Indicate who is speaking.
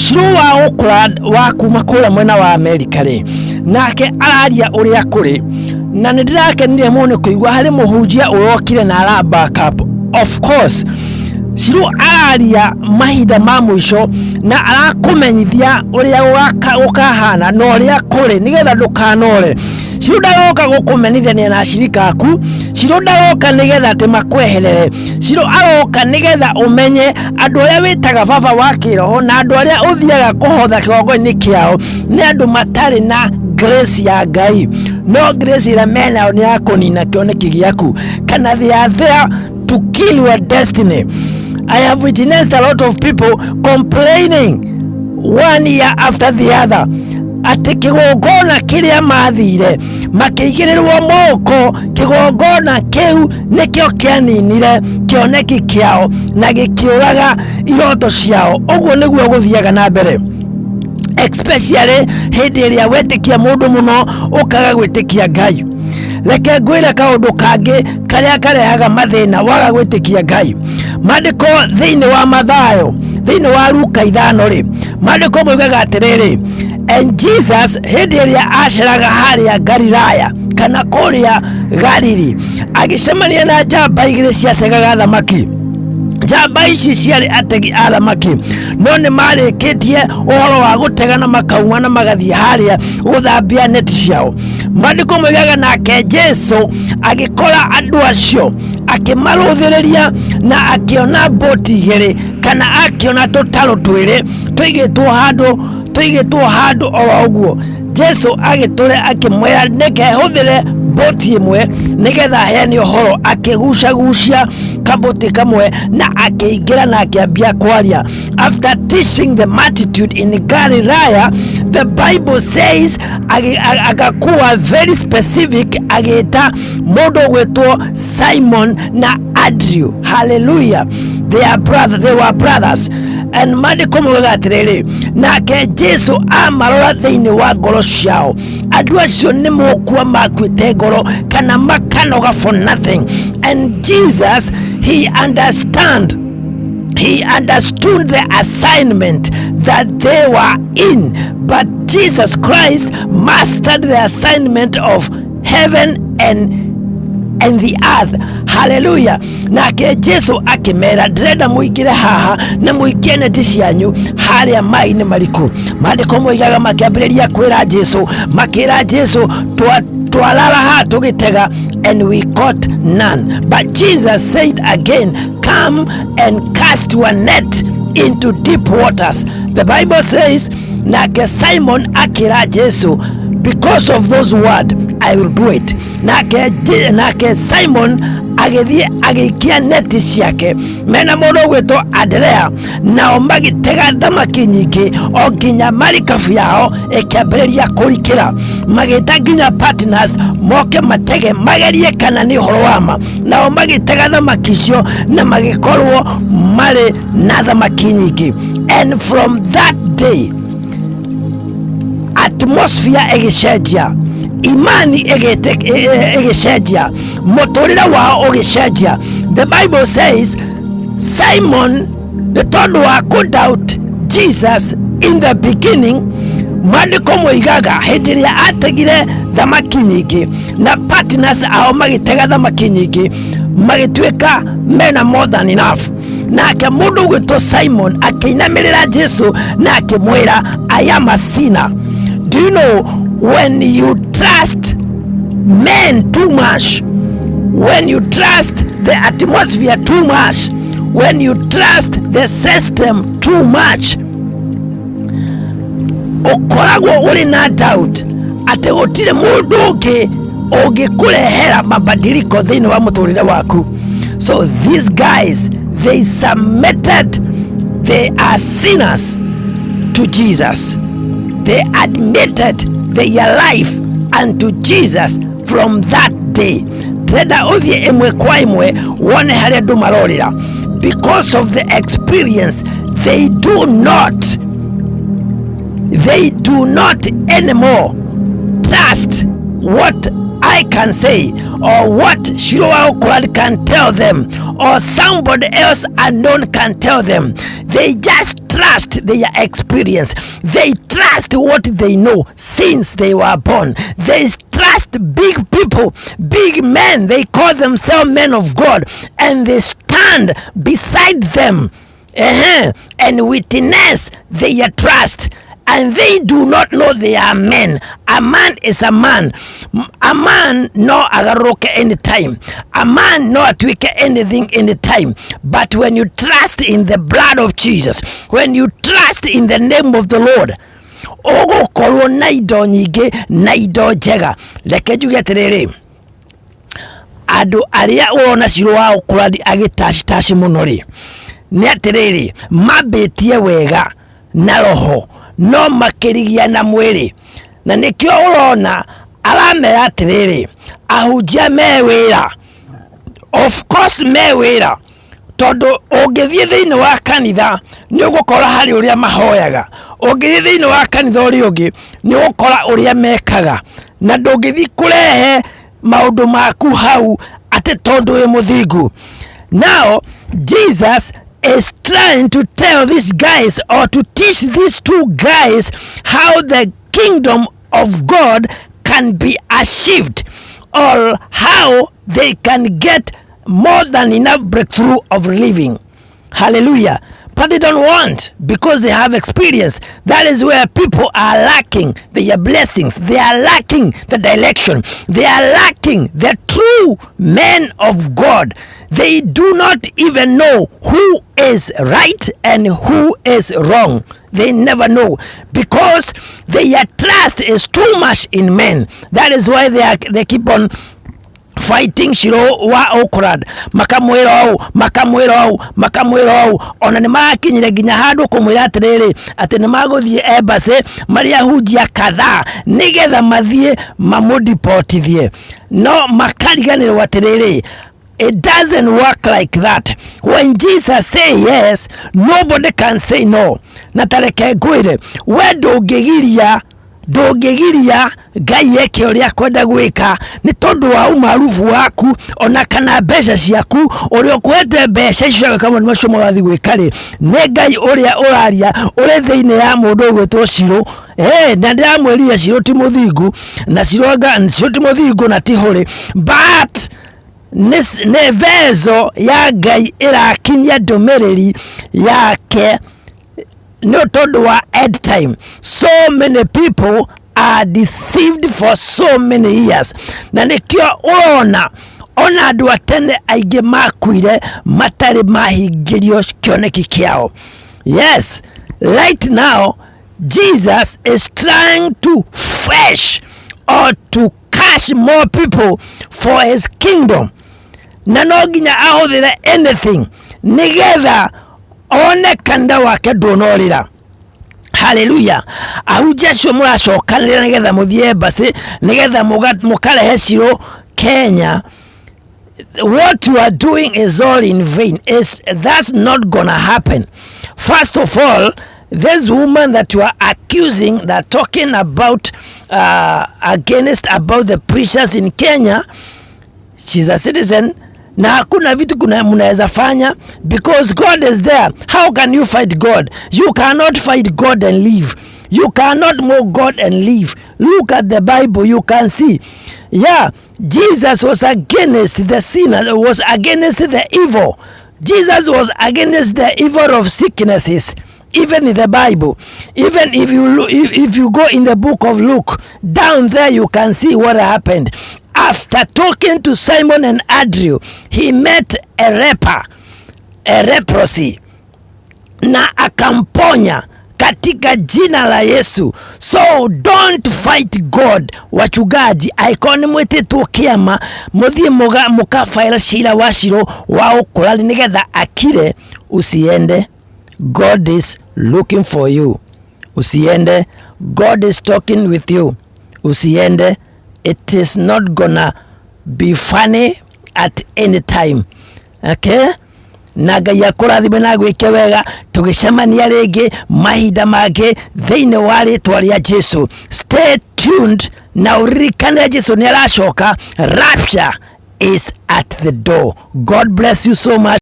Speaker 1: Shiru wa Oakland wa kuma kula mwena wa Amerika ri nake araria uria kuri na nindirakenire muno kuigwa hari muhunjia urokire na ara backup. Of course Shiru araria mahinda ma mwisho na arakumenyithia uria ukahana no uria kuri nigetha ndukanore. Shiru ndaroka gukumenithania na ashirika aku. Shiru ndaroka nigetha te makweherere. Shiru aroka nigetha umenye andu aria witaga baba wa kiroho na andu aria uthiaga kuhotha kigongo-ini kiao ni andu matari na grace ya Ngai. No grace ira mena ni ya kunina cioneki giaku kana they are there to kill your destiny. I have witnessed a lot of people complaining one year after the other ati kigongona kiria mathire makiigirerwo moko kigongona kiu nikio kianinire cioneki kiao na gikiuraga iroto ciao. Uguo niguo guthiaga na mbere, especially hindi iria wetikia mundu muno ukaga gwitikia Ngai. Reke ngwire kaundu kangi karia karehaga mathina waga gwitikia Ngai. Mandiko thiini wa Mathayo thiini wa Luka 5 ri mandiko moigaga atiriri, and Jesus hindi iria aceraga haria Galilaya kana kuria Galili agicemania na njamba igiri ciategaga thamaki. Njamba ici ciarĩ ategi a thamaki no nĩ marĩkĩtie ũhoro wa gũtega na makauma na magathiĩ harĩa gũthambia neti ciao. Mandĩko moigaga nake Jesu agĩkora andũ acio akĩmarũthĩrĩria na akĩona boti igĩrĩ kana akĩona tũtarũ twĩrĩ tũigĩtwo handũ oro ũguo. Jesu agĩtũre akĩmwĩra nĩkehũthĩre boti imwe nigetha heane ũhoro, akĩgucagucia kaboti kamwe na akĩingĩra na akĩambia kwaria. After teaching the multitude in Galilaya, the Bible says agakuwa very specific, agĩta mũndũ gwĩtwo Simon na Andrew. Hallelujah. They were brothers. And mandiko moigaga atiriri, nake Jesu amarora thiini wa ngoro ciao. Andu acio ni mukua makuite ngoro kana makanoga for nothing. And Jesus, he understood the assignment that they were in, but Jesus Christ mastered the assignment of heaven and the earth. Hallelujah. Nake Jesu akimera ndĩrenda muingire haha na muikie neti cianyu haria mai-inĩ mariku. Mandĩko moigaga makĩambĩrĩria kwĩra Jesu, makĩra Jesu twalala ha tũgĩtega and we caught none. But Jesus said again, come and cast your net into deep waters. The Bible says nake Simon akĩra Jesu, because of those words I will do it. Nake Simon agĩikia neti ciake mena mũndũ gwĩtwo Andrea, nao magĩtega thamaki nyingĩ o nginya marikabu yao ĩkĩambĩrĩria kũrikĩra. Magĩta nginya partners moke matege magerie kana nĩ ũhoro wa ma, nao magĩtega thamaki icio na magĩkorwo marĩ na thamaki nyingĩ. And from that day atmosphere ĩgĩcenjia, imani egecenjia, muturire wao ugicenjia. The Bible says Simon, the tondu wa doubt Jesus in the beginning, mandiko moigaga hindi iria ategire thamaki nyingi na partners ao magitega thamaki nyingi magituika mena more than enough. Nake mundu gwitwo Simon akĩinamirĩra Jesu na akĩmwĩra, I am a sinner. Do you know, when you trust men too much, when you trust the atmosphere too much, when you trust the system too much, ukoragwo uri na doubt ati gutire mundu ungi ungĩkũrehera mabadiliko thĩinĩ wa mũtũrĩre waku. So these guys, they submitted, they are sinners to Jesus. They admitted their life unto Jesus from that day. Ndĩrenda ũthiĩ ĩmwe kwa ĩmwe wone harĩa andũ marorĩra. Because of the experience, they do not anymore trust what I can say or what Shiru can tell them or somebody else unknown can tell them. They just trust their experience. They trust what they know since they were born. They trust big people, big men. They call themselves men of God, and they stand beside them and witness their trust. And they do not know they are men. A man is a man. A man no agaroke anytime. A man no atwike anything anytime. But when you trust in the blood of Jesus, when you trust in the name of the Lord, ogo korwo na indo nyingi na indo njega. Reke njuge atiriri, andu aria urona Shiru wa ukurani agitashi muno ri, ni atiriri mabitie wega na roho no makirigia na mwiri, na nikio urona aramera atiriri ahunjia me wira. Of course me wira, tondu ungithie thiini wa kanitha ni ugukora hari uria mahoyaga, ungithie thiini wa kanitha uri ungi ni ugukora uria mekaga, na ndungithie kurehe maundu maku hau ati tondu wi muthingu. Now Jesus is trying to tell these guys, or to teach these two guys, how the kingdom of God can be achieved, or how they can get more than enough breakthrough of living. Hallelujah. But they don't want, because they have experience. That is where people are lacking their blessings. They are lacking the direction. They are lacking the true men of God. They do not even know who is right and who is wrong. They never know, because their trust is too much in men. That is why they keep on fighting Shiru wa Oakland. Makamwiro ona nimakinyire nginya handu kumwira atiriri ati nimaguthie embassy maria hunjia kadhaa nigetha mathie mamudipotithie. No makariganirwo atiriri, it doesn't work like that. When Jesus say yes, nobody can say no. Na tareke ngwire, we ndungigiria Ngai eke uria kwenda gwika ni tondu wa umarufu waku ona kana mbeca ciaku uria ukwete mbeca icio kama macio murathi gwika ri ni Ngai uria uraria uri thiini ya mundu ugwitwo Shiru. Na ndiramwirire Shiru ti muthingu, na Shiru ti muthingu na ti huri, but ne vezo ya Ngai irakinya ndumiriri yake no tondu wa end time. So many people are deceived for so many years, na nikio ona andu atene aingi makuire matari mahingirio cioneki kiao. Yes, right now Jesus is trying to fetch or to catch more people for his kingdom, na no nginya ahuthire anything nigetha one kanda wake ndunorira. Hallelujah. Ahunjia cio muracokanirira nigetha muthie embassy nigetha mukarehe Shiru Kenya. What you are doing is all in vain. That's not gonna happen. First of all, this woman that you are accusing, that talking about against about the preachers in Kenya, she's a citizen. Na hakuna vitu munaweza fanya, because God is there. How can you fight God? You cannot fight God and live. You cannot mock God and live. Look at the Bible, you can see. Yeah, Jesus was against the sinner, was against the evil. Jesus was against the evil of sicknesses. Even in the Bible, even if you go in the book of Luke, down there you can see what happened. After talking to Simon and Andrew, he met a leprosy, na akamponya katika jina la Yesu. So don't fight God. Wachungaji aikoni mwititwo kiama muthie mukafaira cira wa Shiru wa ukurani nigetha akire. Usiende. God is looking for you. Usiende. God is talking with you. Usiende. It is not gonna be funny at any time. Okay? Na Ngai akurathime na gwike wega, tugicemania ringi mahinda mangi thiini wa ritwa ria Jesu. Stay tuned na uririkane Jesu ni aracoka. Rapture is at the door. God bless you so much.